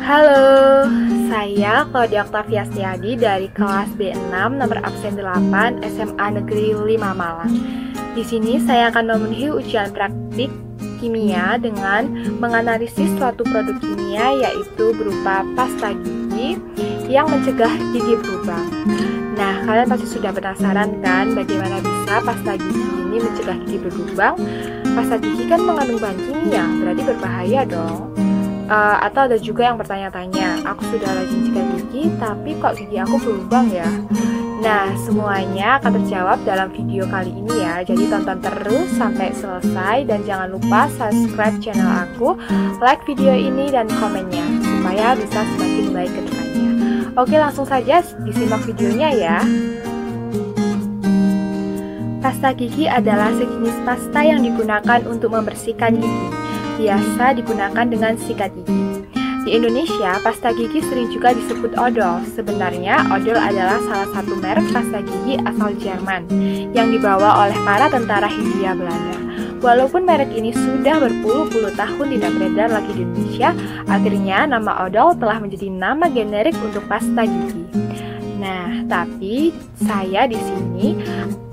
Halo, saya Claudia Octavia Setiadi dari kelas B6 nomor absen 8 SMA Negeri 5 Malang. Di sini saya akan memenuhi ujian praktik kimia dengan menganalisis suatu produk kimia yaitu berupa pasta gigi yang mencegah gigi berlubang. Nah, kalian pasti sudah penasaran kan bagaimana bisa pasta gigi ini mencegah gigi berlubang? Pasta gigi kan mengandung bahan kimia, berarti berbahaya dong. Atau ada juga yang bertanya-tanya, aku sudah rajin sikat gigi, tapi kok gigi aku berlubang ya? Nah, semuanya akan terjawab dalam video kali ini ya. Jadi tonton terus sampai selesai dan jangan lupa subscribe channel aku, like video ini dan komennya supaya bisa semakin baik ke depannya. Oke, langsung saja disimak videonya ya. Pasta gigi adalah sejenis pasta yang digunakan untuk membersihkan gigi. Biasa digunakan dengan sikat gigi. Di Indonesia, pasta gigi sering juga disebut odol. Sebenarnya, odol adalah salah satu merek pasta gigi asal Jerman yang dibawa oleh para tentara Hindia Belanda. Walaupun merek ini sudah berpuluh-puluh tahun tidak beredar lagi di Indonesia, akhirnya nama odol telah menjadi nama generik untuk pasta gigi. Nah, tapi saya di sini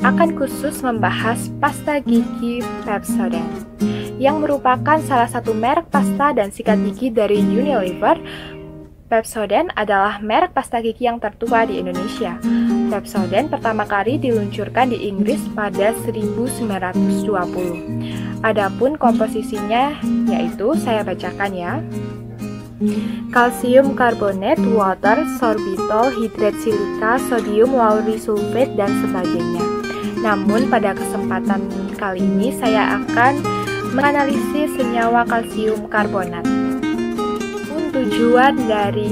akan khusus membahas pasta gigi Pepsodent yang merupakan salah satu merek pasta dan sikat gigi dari Unilever. Pepsodent adalah merek pasta gigi yang tertua di Indonesia. Pepsodent pertama kali diluncurkan di Inggris pada 1920. Adapun komposisinya yaitu saya bacakan ya. Kalsium karbonat, water, sorbitol, hidrat silika, sodium lauryl sulfate, dan sebagainya. Namun pada kesempatan kali ini saya akan menganalisis senyawa kalsium karbonat. Tujuan dari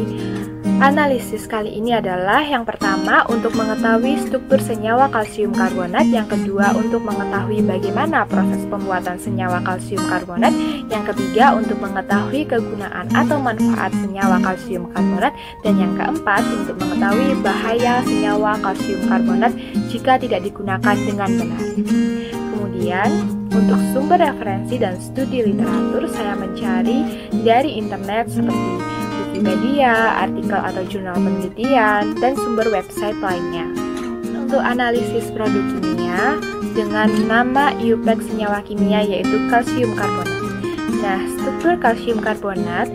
analisis kali ini adalah yang pertama untuk mengetahui struktur senyawa kalsium karbonat, yang kedua untuk mengetahui bagaimana proses pembuatan senyawa kalsium karbonat, yang ketiga untuk mengetahui kegunaan atau manfaat senyawa kalsium karbonat, dan yang keempat untuk mengetahui bahaya senyawa kalsium karbonat jika tidak digunakan dengan benar. Kemudian, untuk sumber referensi dan studi literatur, saya mencari dari internet seperti Wikipedia, artikel atau jurnal penelitian, dan sumber website lainnya. Untuk analisis produk kimia dengan nama IUPAC senyawa kimia yaitu kalsium karbonat. Nah, struktur kalsium karbonat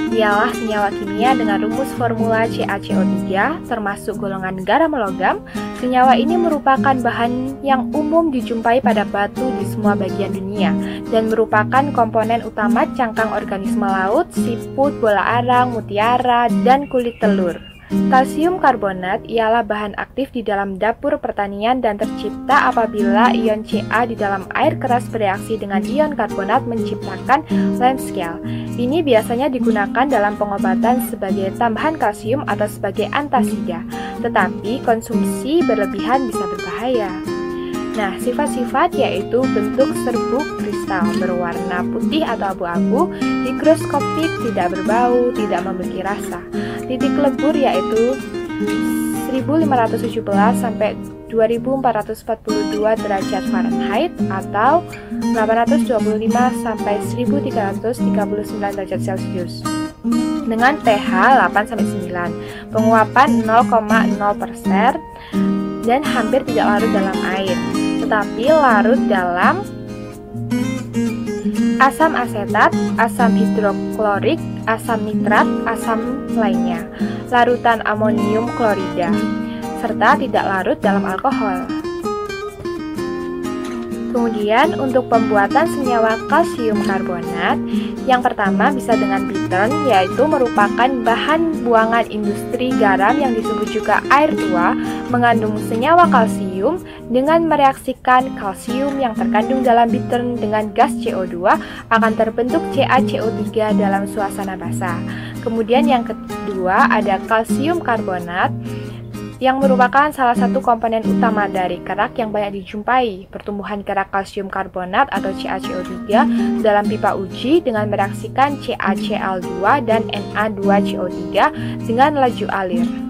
ialah senyawa kimia dengan rumus formula CaCO3 termasuk golongan garam logam. Senyawa ini merupakan bahan yang umum dijumpai pada batu di semua bagian dunia dan merupakan komponen utama cangkang organisme laut, siput, bola arang, mutiara, dan kulit telur. Kalsium karbonat ialah bahan aktif di dalam dapur pertanian dan tercipta apabila ion Ca di dalam air keras bereaksi dengan ion karbonat menciptakan lime scale. Ini biasanya digunakan dalam pengobatan sebagai tambahan kalsium atau sebagai antasida, tetapi konsumsi berlebihan bisa berbahaya. Nah, sifat-sifat yaitu bentuk serbuk kristal berwarna putih atau abu-abu, higroskopik, tidak berbau, tidak memiliki rasa. Titik lebur yaitu 1517 sampai 2442 derajat Fahrenheit atau 825 sampai 1339 derajat Celcius. Dengan pH 8 sampai 9, penguapan 0,0% dan hampir tidak larut dalam air, tetapi larut dalam asam asetat, asam hidroklorik, asam nitrat, asam lainnya, larutan amonium klorida, serta tidak larut dalam alkohol. Kemudian untuk pembuatan senyawa kalsium karbonat, yang pertama bisa dengan bittern, yaitu merupakan bahan buangan industri garam yang disebut juga air tua, mengandung senyawa kalsium. Dengan mereaksikan kalsium yang terkandung dalam bittern dengan gas CO2 akan terbentuk CaCO3 dalam suasana basah. Kemudian yang kedua ada kalsium karbonat, yang merupakan salah satu komponen utama dari kerak yang banyak dijumpai. Pertumbuhan kerak kalsium karbonat atau CaCO3 dalam pipa uji dengan mereaksikan CaCl2 dan Na2CO3 dengan laju alir.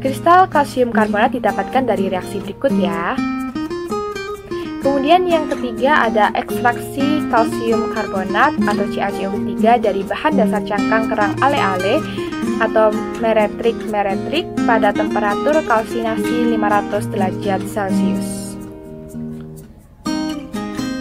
Kristal kalsium karbonat didapatkan dari reaksi berikut ya. Kemudian yang ketiga ada ekstraksi kalsium karbonat atau CaCO3 dari bahan dasar cangkang kerang ale-ale atau meretrik pada temperatur kalsinasi 500 derajat Celcius.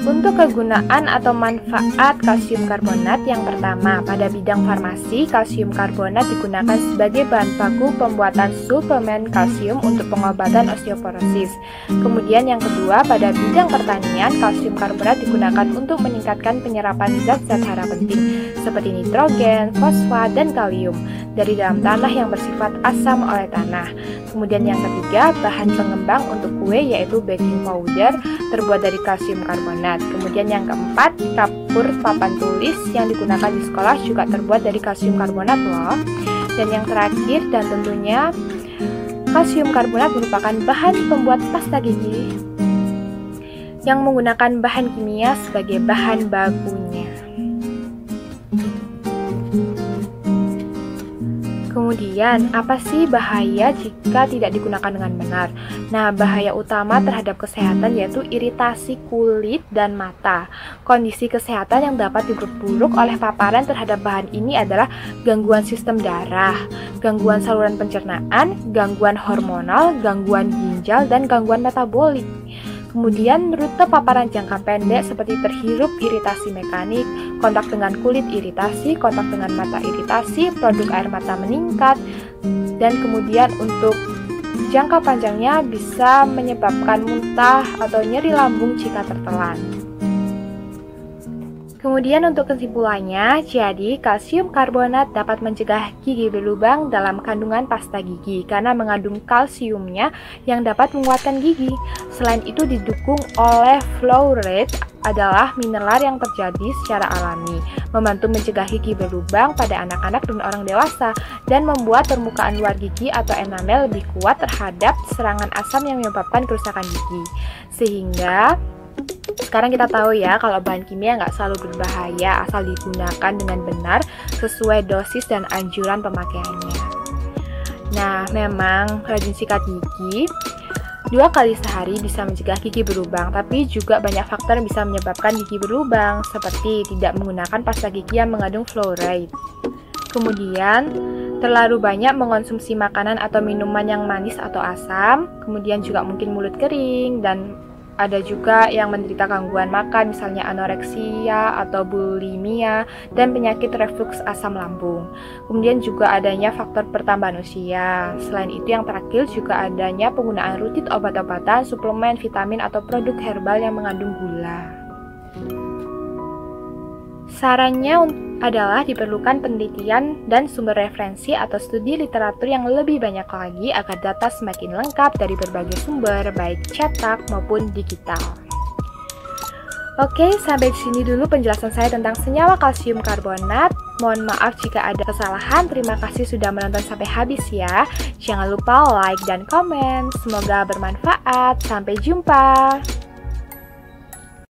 Untuk kegunaan atau manfaat kalsium karbonat, yang pertama, pada bidang farmasi, kalsium karbonat digunakan sebagai bahan baku pembuatan suplemen kalsium untuk pengobatan osteoporosis. Kemudian yang kedua, pada bidang pertanian, kalsium karbonat digunakan untuk meningkatkan penyerapan zat-zat hara penting seperti nitrogen, fosfat, dan kalium dari dalam tanah yang bersifat asam oleh tanah. Kemudian yang ketiga, bahan pengembang untuk kue yaitu baking powder terbuat dari kalsium karbonat. Kemudian yang keempat, kapur papan tulis yang digunakan di sekolah juga terbuat dari kalsium karbonat loh. Dan yang terakhir dan tentunya kalsium karbonat merupakan bahan pembuat pasta gigi yang menggunakan bahan kimia sebagai bahan bakunya. Kemudian, apa sih bahaya jika tidak digunakan dengan benar? Nah, bahaya utama terhadap kesehatan yaitu iritasi kulit dan mata. Kondisi kesehatan yang dapat diperburuk oleh paparan terhadap bahan ini adalah gangguan sistem darah, gangguan saluran pencernaan, gangguan hormonal, gangguan ginjal, dan gangguan metabolik. Kemudian rute paparan jangka pendek seperti terhirup iritasi mekanik, kontak dengan kulit iritasi, kontak dengan mata iritasi, produk air mata meningkat, dan kemudian untuk jangka panjangnya bisa menyebabkan muntah atau nyeri lambung jika tertelan. Kemudian untuk kesimpulannya, jadi kalsium karbonat dapat mencegah gigi berlubang dalam kandungan pasta gigi karena mengandung kalsiumnya yang dapat menguatkan gigi. Selain itu didukung oleh fluoride adalah mineral yang terjadi secara alami, membantu mencegah gigi berlubang pada anak-anak dan orang dewasa, dan membuat permukaan luar gigi atau enamel lebih kuat terhadap serangan asam yang menyebabkan kerusakan gigi. Sehingga sekarang kita tahu ya kalau bahan kimia nggak selalu berbahaya asal digunakan dengan benar sesuai dosis dan anjuran pemakaiannya. Nah, memang rajin sikat gigi 2 kali sehari bisa mencegah gigi berlubang, tapi juga banyak faktor yang bisa menyebabkan gigi berlubang, seperti tidak menggunakan pasta gigi yang mengandung fluoride. Kemudian, terlalu banyak mengonsumsi makanan atau minuman yang manis atau asam, kemudian juga mungkin mulut kering, dan ada juga yang menderita gangguan makan, misalnya anoreksia atau bulimia, dan penyakit reflux asam lambung. Kemudian juga adanya faktor pertambahan usia. Selain itu yang terakhir juga adanya penggunaan rutin obat-obatan, suplemen, vitamin, atau produk herbal yang mengandung gula. Sarannya adalah diperlukan penelitian dan sumber referensi atau studi literatur yang lebih banyak lagi agar data semakin lengkap dari berbagai sumber, baik cetak maupun digital. Oke, sampai di sini dulu penjelasan saya tentang senyawa kalsium karbonat. Mohon maaf jika ada kesalahan. Terima kasih sudah menonton sampai habis ya. Jangan lupa like dan komen. Semoga bermanfaat. Sampai jumpa.